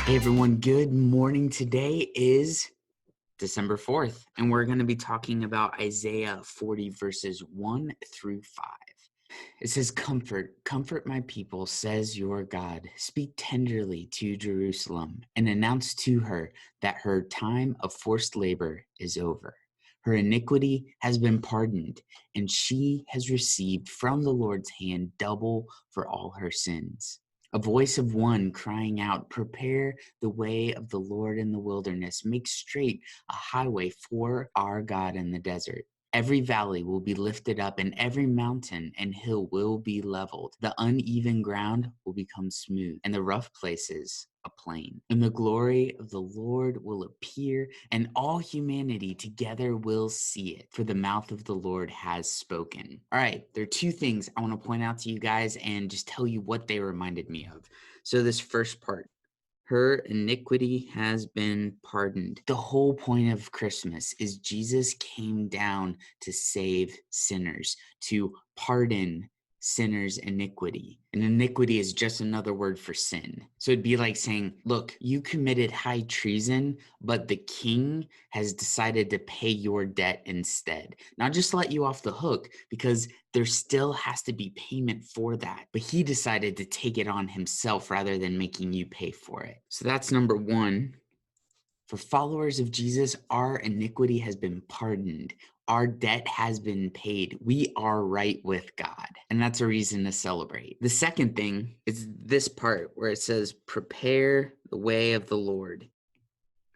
Hey everyone, good morning. Today is December 4th, and we're going to be talking about Isaiah 40 verses 1 through 5. It says, comfort my people, says your God. Speak tenderly to Jerusalem and announce to her that her time of forced labor is over. Her iniquity has been pardoned, and she has received from the Lord's hand double for all her sins. A voice of one crying out, prepare the way of the Lord in the wilderness, make straight a highway for our God in the desert. Every valley will be lifted up, and every mountain and hill will be leveled. The uneven ground will become smooth, and the rough places a plain. And the glory of the Lord will appear, and all humanity together will see it, for the mouth of the Lord has spoken. All right, there are two things I want to point out to you guys and just tell you what they reminded me of. So this first part, her iniquity has been pardoned. The whole point of Christmas is Jesus came down to save sinners, to pardon sinners' iniquity. And iniquity is just another word for sin. So it'd be like saying, look, you committed high treason, but the king has decided to pay your debt instead. Not just let you off the hook, because there still has to be payment for that. But he decided to take it on himself rather than making you pay for it. So that's number one. For followers of Jesus, our iniquity has been pardoned. Our debt has been paid. We are right with God. And that's a reason to celebrate. The second thing is this part where it says, prepare the way of the Lord.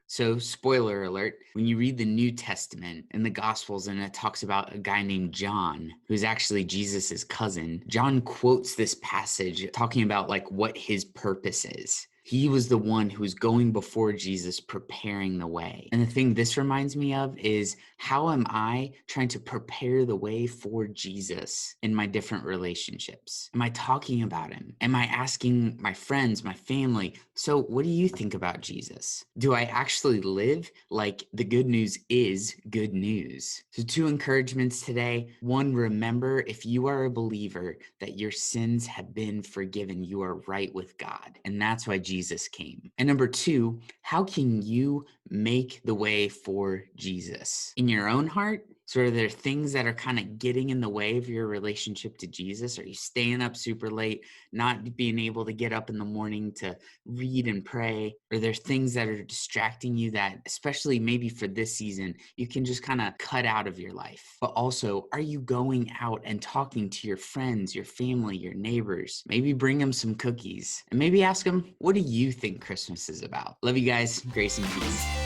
So, spoiler alert, when you read the New Testament in the Gospels and it talks about a guy named John, who's actually Jesus's cousin, John quotes this passage talking about like what his purpose is. He was the one who was going before Jesus, preparing the way. And the thing this reminds me of is, how am I trying to prepare the way for Jesus in my different relationships? Am I talking about him? Am I asking my friends, my family, so what do you think about Jesus? Do I actually live like the good news is good news? So two encouragements today. One, remember, if you are a believer, that your sins have been forgiven. You are right with God. And that's why Jesus came. And number two, how can you make the way for Jesus in your own heart? So are there things that are kind of getting in the way of your relationship to Jesus? Are you staying up super late, not being able to get up in the morning to read and pray? Are there things that are distracting you that, especially maybe for this season, you can just kind of cut out of your life? But also, are you going out and talking to your friends, your family, your neighbors? Maybe bring them some cookies and maybe ask them, what do you think Christmas is about? Love you guys. Grace and peace.